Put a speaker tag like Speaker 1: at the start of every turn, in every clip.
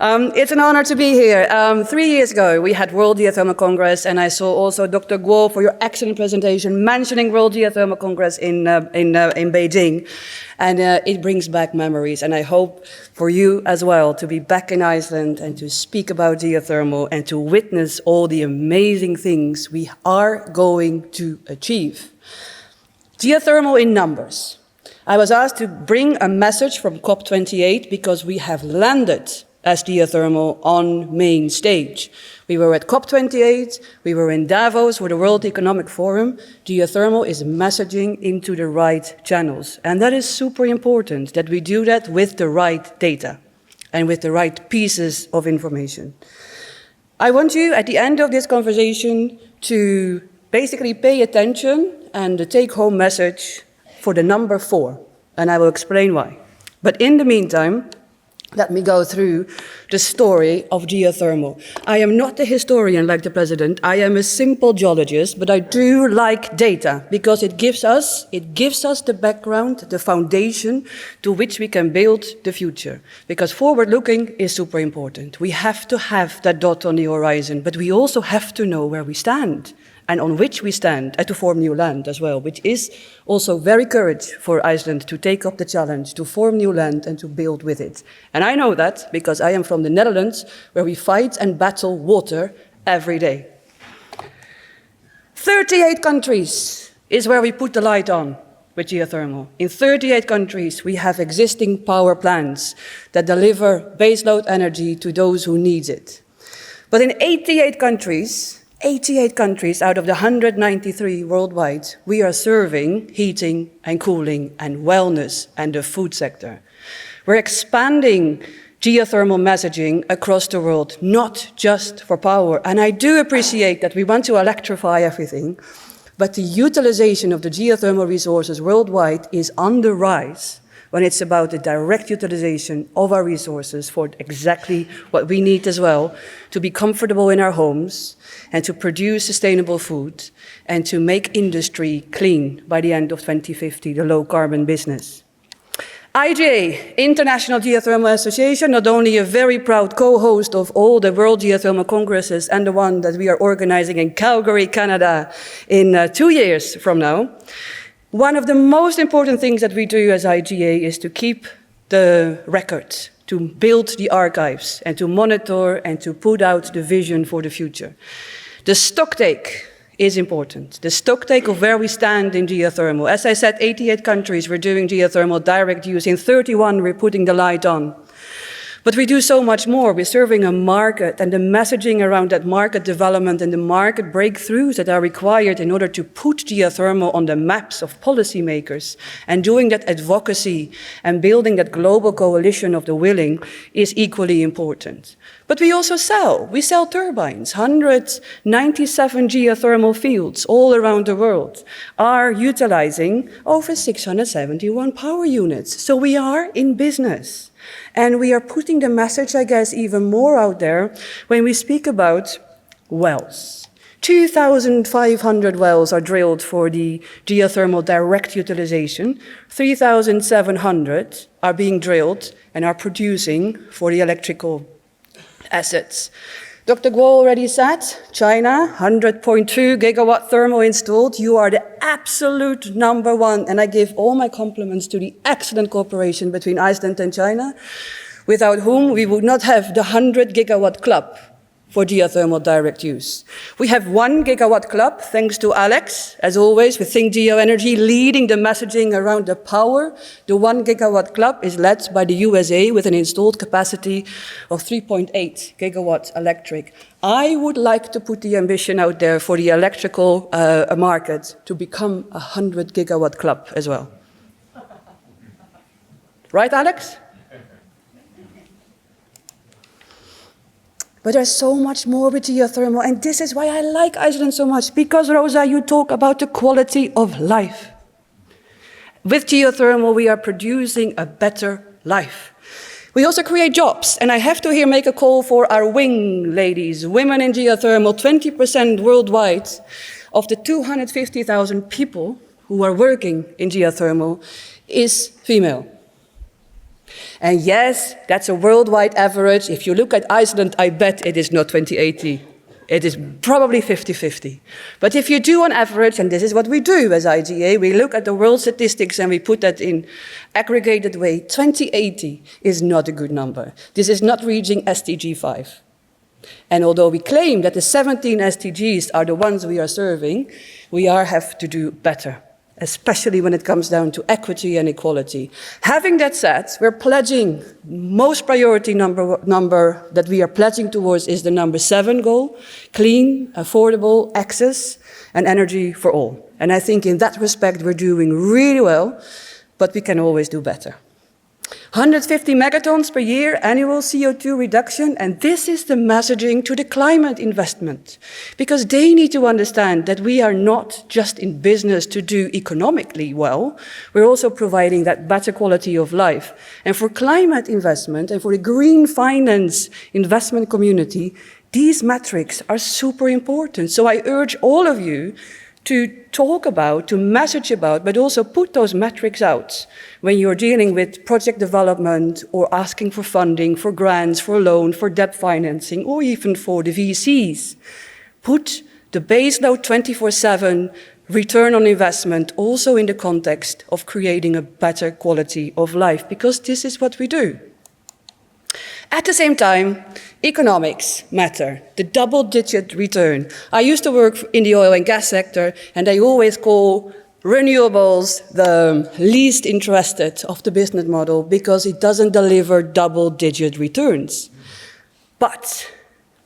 Speaker 1: It's an honor to be here. 3 years ago, we had World Geothermal Congress, and I saw also Dr. Guo for your excellent presentation mentioning World Geothermal Congress in Beijing. And it brings back memories, and I hope for you as well to be back in Iceland and to speak about geothermal and to witness all the amazing things we are going to achieve. Geothermal in numbers. I was asked to bring a message from COP28 because we have landed as geothermal on main stage. We were at COP28, we were in Davos for the World Economic Forum. Geothermal is messaging into the right channels. And that is super important, that we do that with the right data and with the right pieces of information. I want you, at the end of this conversation, to basically pay attention and the take-home message for the number 4, and I will explain why. But in the meantime, let me go through the story of geothermal. I am not a historian like the president. I am a simple geologist, but I do like data because it gives us the background, the foundation to which we can build the future. Because forward-looking is super important. We have to have that dot on the horizon, but we also have to know where we stand and on which we stand, and to form new land as well, which is also very courage for Iceland to take up the challenge, to form new land and to build with it. And I know that because I am from the Netherlands, where we fight and battle water every day. 38 countries is where we put the light on with geothermal. In 38 countries, we have existing power plants that deliver baseload energy to those who need it. But in 88 countries out of the 193 worldwide, we are serving heating and cooling and wellness and the food sector. We're expanding geothermal messaging across the world, not just for power. And I do appreciate that we want to electrify everything, but the utilization of the geothermal resources worldwide is on the rise when it's about the direct utilization of our resources for exactly what we need as well, to be comfortable in our homes and to produce sustainable food and to make industry clean by the end of 2050, the low-carbon business. IGA, International Geothermal Association, not only a very proud co-host of all the World Geothermal Congresses and the one that we are organizing in Calgary, Canada in 2 years from now. One of the most important things that we do as IGA is to keep the records, to build the archives, and to monitor and to put out the vision for the future. The stocktake is important. The stocktake of where we stand in geothermal. As I said, 88 countries we're doing geothermal direct use. In 31, we're putting the light on. But we do so much more. We're serving a market, and the messaging around that market development and the market breakthroughs that are required in order to put geothermal on the maps of policymakers, and doing that advocacy and building that global coalition of the willing is equally important. But we also sell. We sell turbines. 197 geothermal fields all around the world are utilizing over 671 power units. So we are in business. And we are putting the message, I guess, even more out there when we speak about wells. 2,500 wells are drilled for the geothermal direct utilization. 3,700 are being drilled and are producing for the electrical assets. Dr. Guo already said, China, 100.2 gigawatt thermal installed. You are the absolute number one. And I give all my compliments to the excellent cooperation between Iceland and China, without whom we would not have the 100 gigawatt club for geothermal direct use. We have 1 gigawatt club, thanks to Alex, as always, with Think Geoenergy, leading the messaging around the power. The 1 gigawatt club is led by the USA with an installed capacity of 3.8 gigawatts electric. I would like to put the ambition out there for the electrical market to become a 100 gigawatt club as well. Right, Alex? But there's so much more with geothermal, and this is why I like Iceland so much, because, Rosa, you talk about the quality of life. With geothermal, we are producing a better life. We also create jobs, and I have to here make a call for our wing ladies, women in geothermal. 20% worldwide of the 250,000 people who are working in geothermal is female. And yes, that's a worldwide average. If you look at Iceland, I bet it is not 2080. It is probably 50-50. But if you do on average, and this is what we do as IGA, we look at the world statistics and we put that in aggregated way, 2080 is not a good number. This is not reaching SDG 5. And although we claim that the 17 SDGs are the ones we are serving, we have to do better, especially when it comes down to equity and equality. Having that said, we're pledging, most priority number that we are pledging towards is the number 7 goal, clean, affordable access and energy for all. And I think in that respect we're doing really well, but we can always do better. 150 megatons per year annual CO2 reduction, and this is the messaging to the climate investment, because they need to understand that we are not just in business to do economically well, we're also providing that better quality of life. And for climate investment and for the green finance investment community, these metrics are super important. So I urge all of you to talk about, to message about, but also put those metrics out when you're dealing with project development or asking for funding, for grants, for loan, for debt financing, or even for the VCs. Put the baseload 24/7 return on investment also in the context of creating a better quality of life, because this is what we do. At the same time, economics matter, the double-digit return. I used to work in the oil and gas sector, and they always call renewables the least interested of the business model because it doesn't deliver double-digit returns. But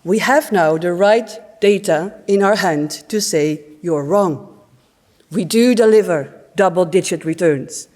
Speaker 1: we have now the right data in our hand to say you're wrong. We do deliver double-digit returns.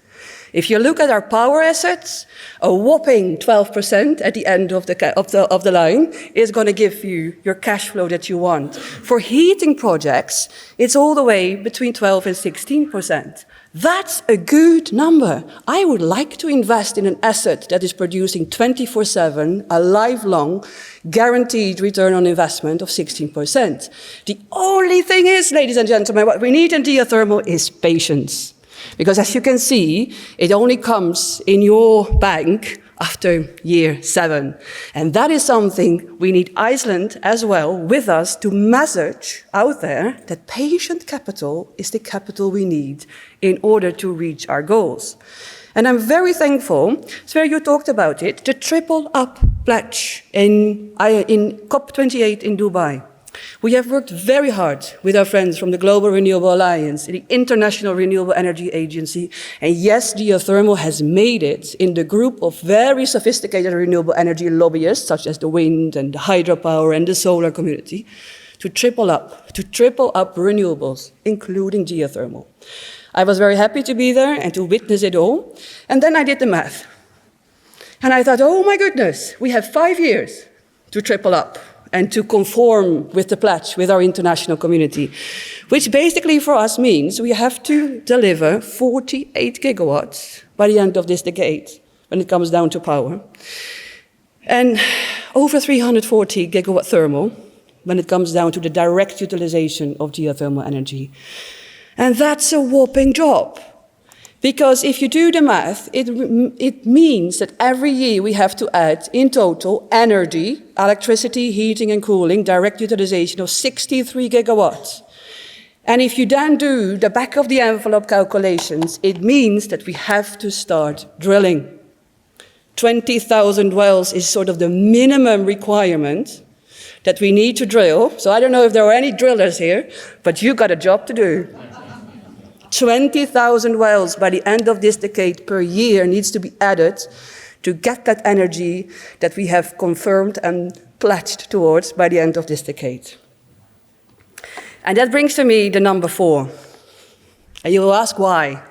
Speaker 1: If you look at our power assets, a whopping 12% at the end of the line is going to give you your cash flow that you want. For heating projects, it's all the way between 12 and 16%. That's a good number. I would like to invest in an asset that is producing 24/7, a lifelong, guaranteed return on investment of 16%. The only thing is, ladies and gentlemen, what we need in geothermal is patience. Because as you can see, it only comes in your bank after year 7. And that is something we need Iceland as well with us to message out there that patient capital is the capital we need in order to reach our goals. And I'm very thankful, Sverre, you talked about it, the Triple Up pledge in COP28 in Dubai. We have worked very hard with our friends from the Global Renewable Alliance, the International Renewable Energy Agency, and yes, geothermal has made it in the group of very sophisticated renewable energy lobbyists, such as the wind and the hydropower and the solar community, to triple up renewables, including geothermal. I was very happy to be there and to witness it all, and then I did the math. And I thought, oh my goodness, we have 5 years to triple up and to conform with the pledge with our international community, which basically for us means we have to deliver 48 gigawatts by the end of this decade when it comes down to power, and over 340 gigawatt thermal when it comes down to the direct utilization of geothermal energy. And that's a whopping job. Because if you do the math, it means that every year we have to add, in total, energy, electricity, heating and cooling, direct utilization of 63 gigawatts. And if you then do the back of the envelope calculations, it means that we have to start drilling. 20,000 wells is sort of the minimum requirement that we need to drill. So I don't know if there are any drillers here, but you got a job to do. 20,000 wells by the end of this decade per year needs to be added to get that energy that we have confirmed and pledged towards by the end of this decade. And that brings to me the number 4. And you will ask why.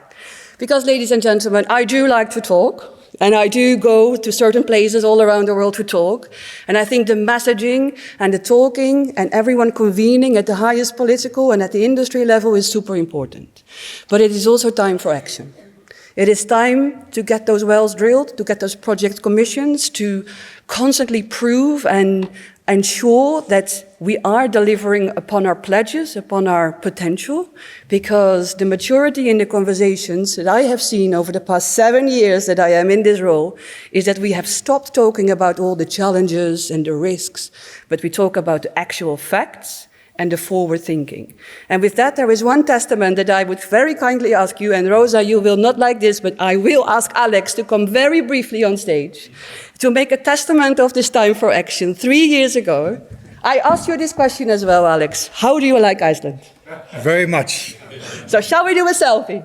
Speaker 1: Because, ladies and gentlemen, I do like to talk, and I do go to certain places all around the world to talk. And I think the messaging and the talking and everyone convening at the highest political and at the industry level is super important. But it is also time for action. It is time to get those wells drilled, to get those project commissions, to constantly prove and ensure that we are delivering upon our pledges, upon our potential, because the maturity in the conversations that I have seen over the past 7 years that I am in this role is that we have stopped talking about all the challenges and the risks, but we talk about the actual facts and the forward thinking. And with that, there is one testament that I would very kindly ask you, and Rosa, you will not like this, but I will ask Alex to come very briefly on stage to make a testament of this time for action. 3 years ago, I asked you this question as well, Alex. How do you like Iceland?
Speaker 2: Very much.
Speaker 1: So shall we do a selfie?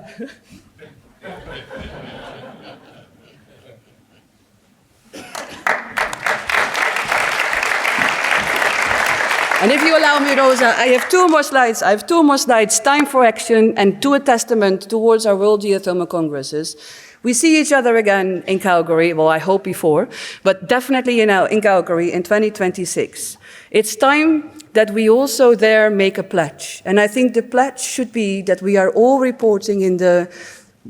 Speaker 1: And if you allow me, Rosa, I have 2 more slides. I have 2 more slides, time for action, and to a testament towards our World Geothermal Congresses. We see each other again in Calgary, well, I hope before, but definitely in Calgary in 2026. It's time that we also there make a pledge. And I think the pledge should be that we are all reporting in the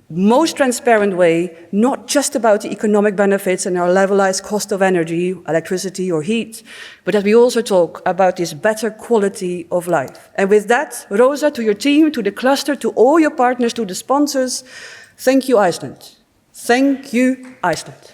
Speaker 1: most transparent way, not just about the economic benefits and our levelized cost of energy, electricity or heat, but that we also talk about this better quality of life. And with that, Rosa, to your team, to the cluster, to all your partners, to the sponsors, thank you, Iceland. Thank you, Iceland.